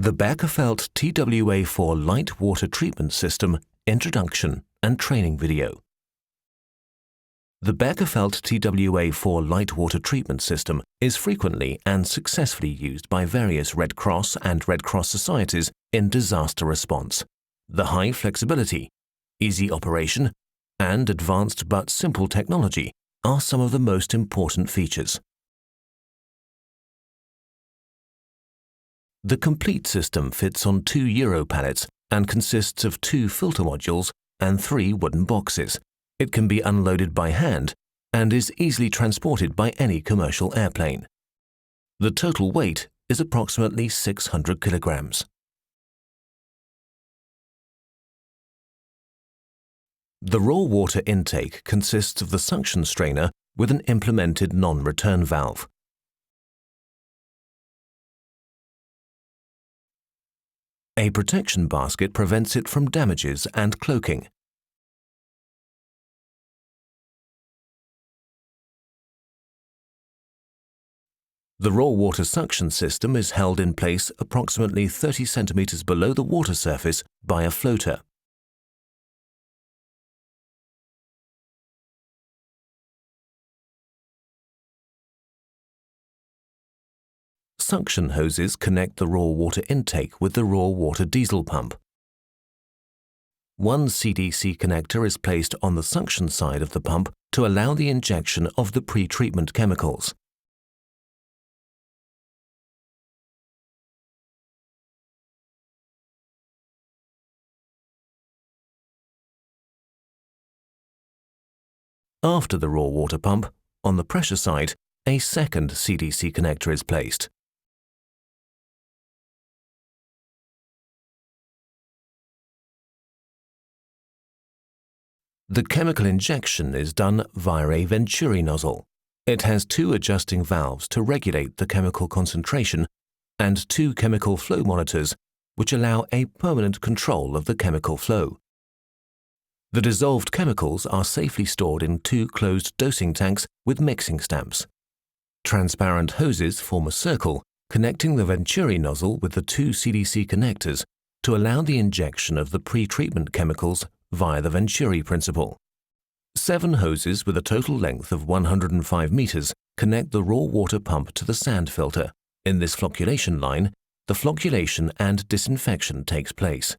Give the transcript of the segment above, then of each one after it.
The Beckerfeld TWA4 Light Water Treatment System Introduction and Training Video. The Beckerfeld TWA4 Light Water Treatment System is frequently and successfully used by various Red Cross and Red Cross societies in disaster response. The high flexibility, easy operation, and advanced but simple technology are some of the most important features. The complete system fits on 2 Euro pallets and consists of 2 filter modules and 3 wooden boxes. It can be unloaded by hand and is easily transported by any commercial airplane. The total weight is approximately 600 kilograms. The raw water intake consists of the suction strainer with an implemented non-return valve. A protection basket prevents it from damages and cloaking. The raw water suction system is held in place approximately 30 centimeters below the water surface by a floater. Suction hoses connect the raw water intake with the raw water diesel pump. One CDC connector is placed on the suction side of the pump to allow the injection of the pre-treatment chemicals. After the raw water pump, on the pressure side, a second CDC connector is placed. The chemical injection is done via a Venturi nozzle. It has 2 adjusting valves to regulate the chemical concentration and 2 chemical flow monitors which allow a permanent control of the chemical flow. The dissolved chemicals are safely stored in 2 closed dosing tanks with mixing stamps. Transparent hoses form a circle connecting the Venturi nozzle with the 2 CDC connectors to allow the injection of the pre-treatment chemicals via the Venturi principle. 7 hoses with a total length of 105 meters connect the raw water pump to the sand filter. In this flocculation line, the flocculation and disinfection takes place.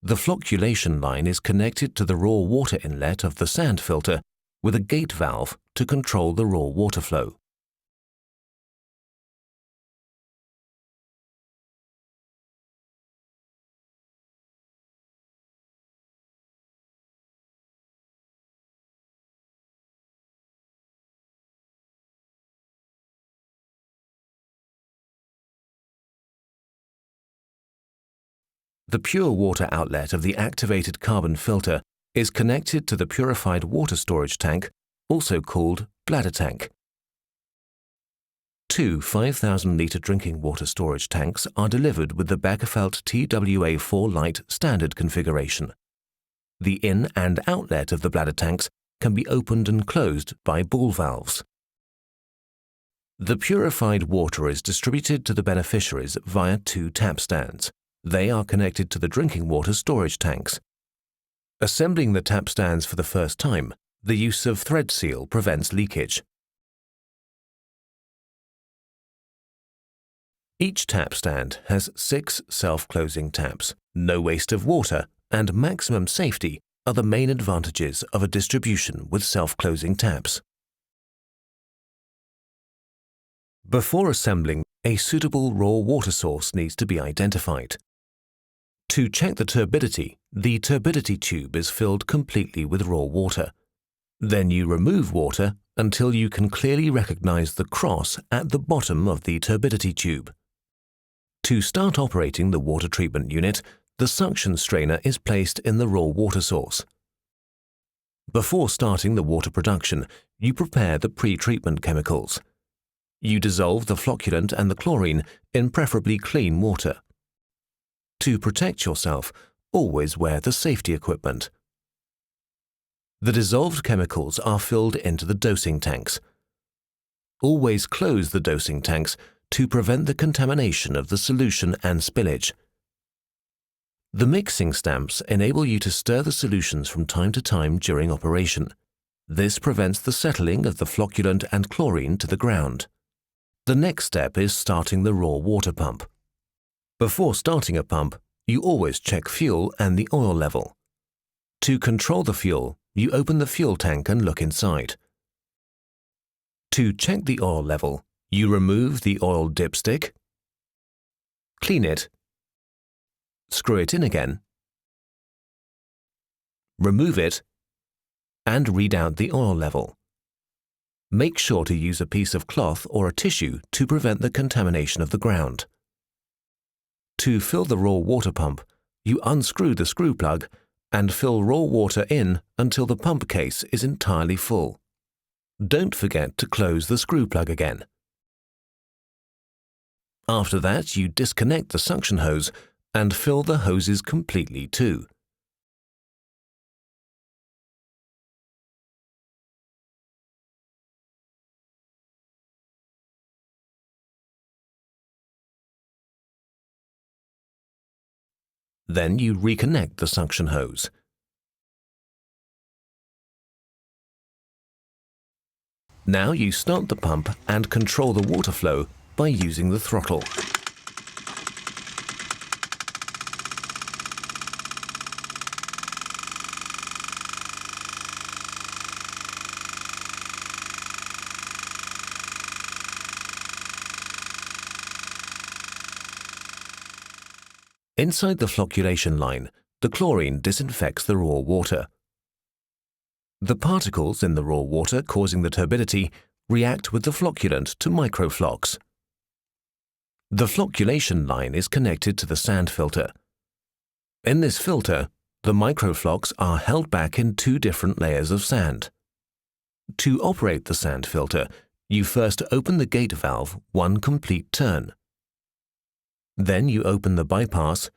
The flocculation line is connected to the raw water inlet of the sand filter with a gate valve to control the raw water flow. The pure water outlet of the activated carbon filter is connected to the purified water storage tank, also called bladder tank. 2 5,000-litre drinking water storage tanks are delivered with the Beckerfeld TWA4 Light standard configuration. The in and outlet of the bladder tanks can be opened and closed by ball valves. The purified water is distributed to the beneficiaries via 2 tap stands. They are connected to the drinking water storage tanks. Assembling the tap stands for the first time, the use of thread seal prevents leakage. Each tap stand has 6 self-closing taps. No waste of water and maximum safety are the main advantages of a distribution with self-closing taps. Before assembling, a suitable raw water source needs to be identified. To check the turbidity tube is filled completely with raw water. Then you remove water until you can clearly recognize the cross at the bottom of the turbidity tube. To start operating the water treatment unit, the suction strainer is placed in the raw water source. Before starting the water production, you prepare the pre-treatment chemicals. You dissolve the flocculant and the chlorine in preferably clean water. To protect yourself, always wear the safety equipment. The dissolved chemicals are filled into the dosing tanks. Always close the dosing tanks to prevent the contamination of the solution and spillage. The mixing stamps enable you to stir the solutions from time to time during operation. This prevents the settling of the flocculant and chlorine to the ground. The next step is starting the raw water pump. Before starting a pump, you always check fuel and the oil level. To control the fuel, you open the fuel tank and look inside. To check the oil level, you remove the oil dipstick, clean it, screw it in again, remove it, and read out the oil level. Make sure to use a piece of cloth or a tissue to prevent the contamination of the ground. To fill the raw water pump, you unscrew the screw plug and fill raw water in until the pump case is entirely full. Don't forget to close the screw plug again. After that, you disconnect the suction hose and fill the hoses completely too. Then you reconnect the suction hose. Now you start the pump and control the water flow by using the throttle. Inside the flocculation line, the chlorine disinfects the raw water. The particles in the raw water causing the turbidity react with the flocculant to microflocks. The flocculation line is connected to the sand filter. In this filter, the microflocks are held back in two different layers of sand. To operate the sand filter, you first open the gate valve one complete turn. Then you open the bypass,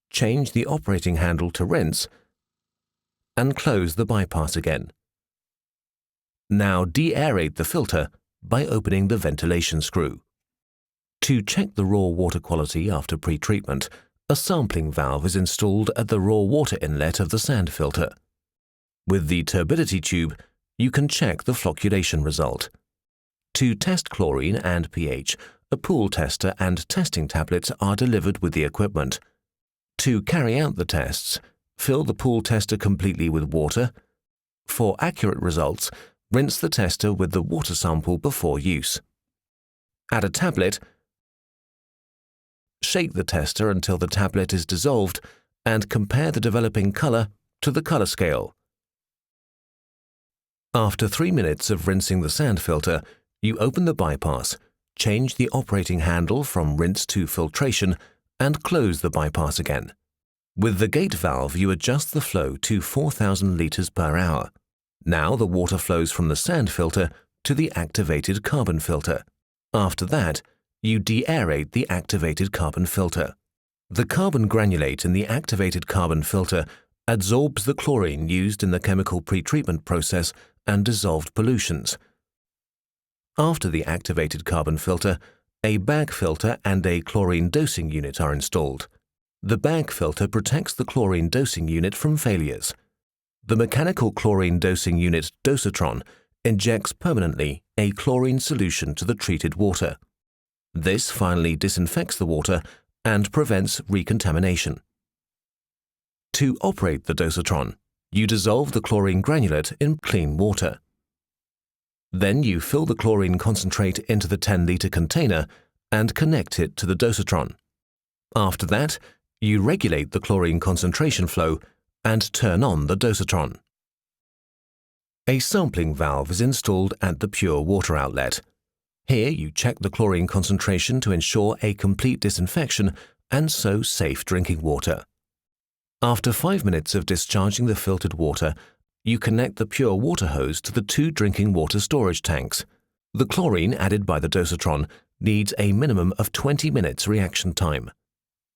change the operating handle to rinse, and close the bypass again. Now de-aerate the filter by opening the ventilation screw. To check the raw water quality after pre-treatment, a sampling valve is installed at the raw water inlet of the sand filter. With the turbidity tube, you can check the flocculation result. To test chlorine and pH, a pool tester and testing tablets are delivered with the equipment. To carry out the tests, fill the pool tester completely with water. For accurate results, rinse the tester with the water sample before use. Add a tablet, shake the tester until the tablet is dissolved, and compare the developing color to the color scale. After 3 minutes of rinsing the sand filter, you open the bypass, change the operating handle from rinse to filtration, and close the bypass again. With the gate valve, you adjust the flow to 4,000 liters per hour. Now the water flows from the sand filter to the activated carbon filter. After that, you de-aerate the activated carbon filter. The carbon granulate in the activated carbon filter adsorbs the chlorine used in the chemical pretreatment process and dissolved pollutions. After the activated carbon filter, a bag filter and a chlorine dosing unit are installed. The bag filter protects the chlorine dosing unit from failures. The mechanical chlorine dosing unit dosatron injects permanently a chlorine solution to the treated water. This finally disinfects the water and prevents recontamination. To operate the dosatron, you dissolve the chlorine granulate in clean water. Then you fill the chlorine concentrate into the 10-liter container and connect it to the dosatron. After that, you regulate the chlorine concentration flow and turn on the dosatron. A sampling valve is installed at the pure water outlet. Here you check the chlorine concentration to ensure a complete disinfection and so safe drinking water. After 5 minutes of discharging the filtered water, you connect the pure water hose to the 2 drinking water storage tanks. The chlorine added by the dosatron needs a minimum of 20 minutes reaction time.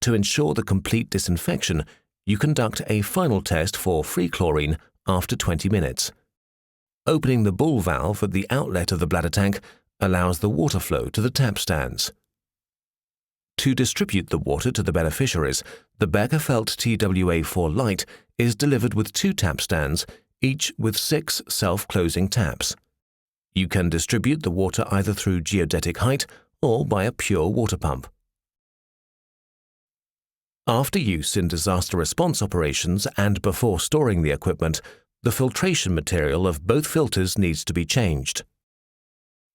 To ensure the complete disinfection, you conduct a final test for free chlorine after 20 minutes. Opening the ball valve at the outlet of the bladder tank allows the water flow to the tap stands. To distribute the water to the beneficiaries, the Beckerfeld TWA4 Lite is delivered with 2 tap stands, each with 6 self-closing taps. You can distribute the water either through geodetic height or by a pure water pump. After use in disaster response operations and before storing the equipment, the filtration material of both filters needs to be changed.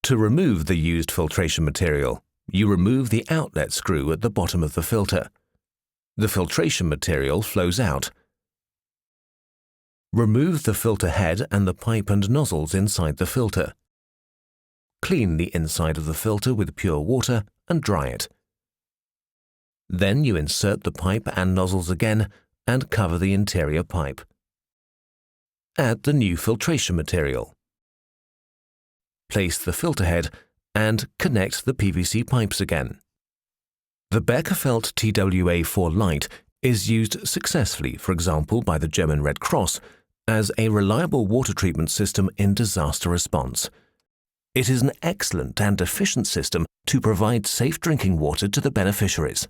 To remove the used filtration material, you remove the outlet screw at the bottom of the filter. The filtration material flows out. Remove the filter head and the pipe and nozzles inside the filter. Clean the inside of the filter with pure water and dry it. Then you insert the pipe and nozzles again and cover the interior pipe. Add the new filtration material. Place the filter head and connect the PVC pipes again. The Beckerfeld TWA4 Lite is used successfully, for example, by the German Red Cross, as a reliable water treatment system in disaster response. It is an excellent and efficient system to provide safe drinking water to the beneficiaries.